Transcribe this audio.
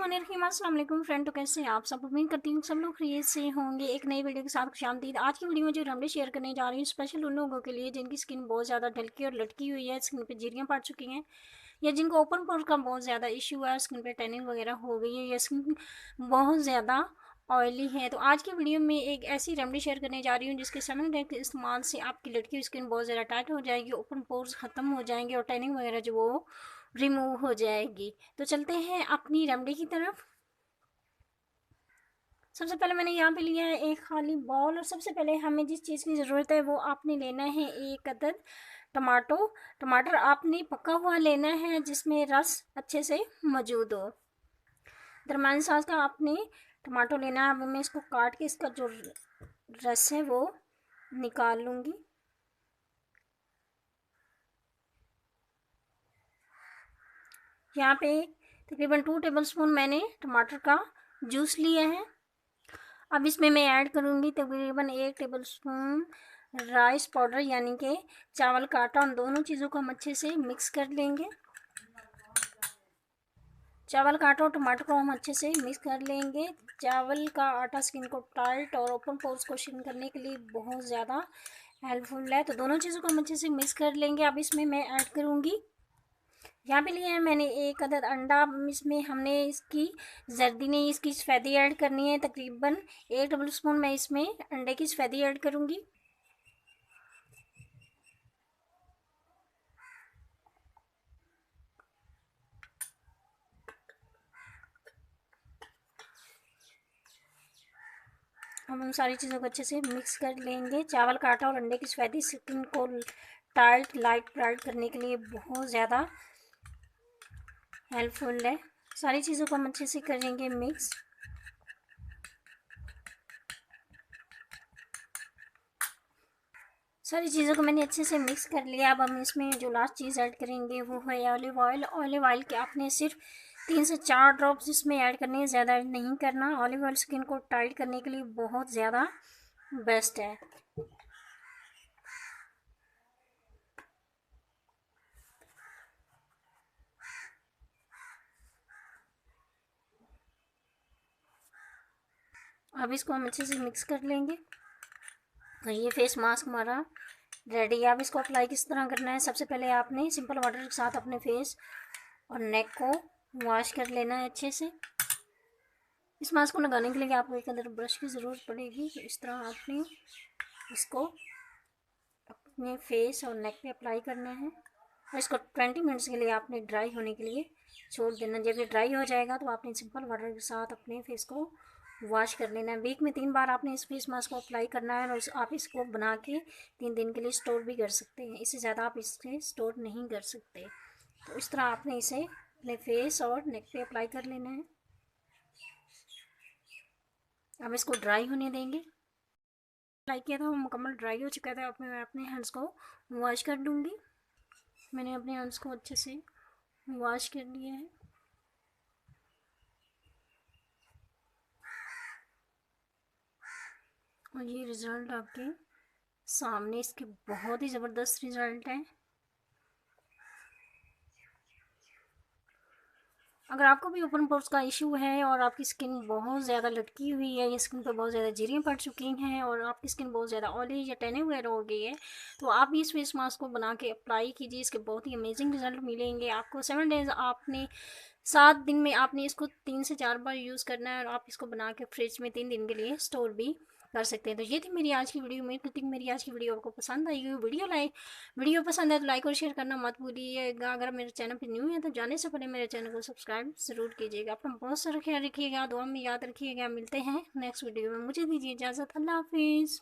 बिस्मिल्लाहिर्रहमानिर्रहीम। अस्सलाम वालेकुम फ्रेंड, तो कैसे हैं आप सब? उम्मीद करती हूँ सब लोग खैरियत से होंगे। एक नई वीडियो के साथ खुशामदीद। आज की वीडियो में जो रेमेडी शेयर करने जा रही हूँ स्पेशल उन लोगों के लिए जिनकी स्किन बहुत ज़्यादा ढलकी और लटकी हुई है, स्किन पे झुर्रियाँ पड़ चुकी हैं, या जिनको ओपन पोर का बहुत ज़्यादा इशू है, स्किन पे टैनिंग वगैरह हो गई है, या स्किन बहुत ज़्यादा ऑयली है। तो आज की वीडियो में एक ऐसी रेमेडी शेयर करने जा रही हूँ जिसके 7 डे के इस्तेमाल से आपकी लटकी हुई स्किन बहुत ज़्यादा टाइट हो जाएगी, ओपन पोर्स ख़त्म हो जाएंगे और टैनिंग वगैरह जो वो रिमूव हो जाएगी। तो चलते हैं अपनी रेमेडी की तरफ। सबसे पहले मैंने यहाँ पे लिया है एक खाली बॉल, और सबसे पहले हमें जिस चीज़ की ज़रूरत है वो आपने लेना है एक अदद टमाटर आपने पका हुआ लेना है जिसमें रस अच्छे से मौजूद हो। दरमियाने साइज का आपने टमाटर लेना है। अब मैं इसको काट के इसका जो रस है वो निकाल लूँगी। यहाँ पे तकरीबन 2 टेबलस्पून मैंने टमाटर का जूस लिया है। अब इसमें मैं ऐड करूँगी तकरीबन 1 टेबलस्पून राइस पाउडर यानी कि चावल का आटा। उन दोनों चीज़ों को हम अच्छे से मिक्स कर लेंगे। चावल का आटा और टमाटर को हम अच्छे से मिक्स कर लेंगे। चावल का आटा स्किन को टाइट और ओपन पोर्स को श्रिंक करने के लिए बहुत ज़्यादा हेल्पफुल है। तो दोनों चीज़ों को हम अच्छे से मिक्स कर लेंगे। अब इसमें मैं ऐड करूँगी, यहाँ पे लिया है मैंने एक अदद अंडा। इसमें हमने इसकी जर्दी नहीं, इसकी सफ़ेदी ऐड करनी है। तकरीबन 1 टेबलस्पून मैं इसमें अंडे की सफ़ेदी ऐड करूँगी। हम उन सारी चीज़ों को अच्छे से मिक्स कर लेंगे। चावल का आटा और अंडे की सफ़ेदी स्किन को टाइट लाइट ब्राइट करने के लिए बहुत ज़्यादा हेल्पफुल है। सारी चीज़ों को हम अच्छे से करेंगे मिक्स। सारी चीज़ों को मैंने अच्छे से मिक्स कर लिया। अब हम इसमें जो लास्ट चीज़ ऐड करेंगे वो है ऑलिव ऑयल। ऑलिव ऑयल के आपने सिर्फ 3 से 4 ड्रॉप्स इसमें ऐड करने हैं, ज़्यादा ऐड नहीं करना। ऑलिव ऑयल स्किन को टाइट करने के लिए बहुत ज़्यादा बेस्ट है। अब इसको हम अच्छे से मिक्स कर लेंगे और ये फेस मास्क हमारा रेडी है। अब इसको अप्लाई किस तरह करना है, सबसे पहले आपने सिंपल वाटर के साथ अपने फेस और नेक को वॉश कर लेना है अच्छे से। इस मास्क को लगाने के लिए आपको एक अंदर ब्रश की ज़रूरत पड़ेगी। तो इस तरह आपने इसको अपने फेस और नेक पे अप्लाई करना है और इसको 20 मिनट्स के लिए आपने ड्राई होने के लिए छोड़ देना। जब ये ड्राई हो जाएगा तो आपने सिंपल वाटर के साथ अपने फेस को वॉश कर लेना है। वीक में 3 बार आपने इस फेस मास्क को अप्लाई करना है और आप इसको बना के 3 दिन के लिए स्टोर भी कर सकते हैं। इससे ज़्यादा आप इसे स्टोर नहीं कर सकते। तो इस तरह आपने इसे अपने फेस और नेक पे अप्लाई कर लेना है। अब इसको ड्राई होने देंगे। अप्लाई किया था वो मुकम्मल ड्राई हो चुका था। अब मैं अपने हैंड्स को वॉश कर लूँगी। मैंने अपने हैंड्स को अच्छे से वॉश कर लिया है। और ये रिज़ल्ट आपके सामने, इसके बहुत ही ज़बरदस्त रिज़ल्ट है। अगर आपको भी ओपन पोर्स का इशू है और आपकी स्किन बहुत ज़्यादा लटकी हुई है, या स्किन पर बहुत ज़्यादा झुर्रियाँ पड़ चुकी हैं और आपकी स्किन बहुत ज़्यादा ऑयली या टैनिंग वगैरह हो गई है, तो आप इस फेस मास्क को बना के अप्लाई कीजिए। इसके बहुत ही अमेजिंग रिजल्ट मिलेंगे आपको। 7 डेज़ आपने 7 दिन में आपने इसको 3 से 4 बार यूज़ करना है और आप इसको बना के फ्रिज में 3 दिन के लिए स्टोर भी कर सकते हैं। तो ये थी मेरी आज की वीडियो। उम्मीद करती हूँ मेरी आज की वीडियो आपको पसंद आई होगी। वीडियो पसंद है तो लाइक और शेयर करना मत भूलिएगा। अगर मेरे चैनल पर न्यू है तो जाने से पहले मेरे चैनल को सब्सक्राइब ज़रूर कीजिएगा। अपना बहुत सारा ख्याल रखिएगा, दुआ में याद रखिएगा। मिलते हैं नेक्स्ट वीडियो में। मुझे दीजिए इजाज़त। अल्लाह हाफिज़।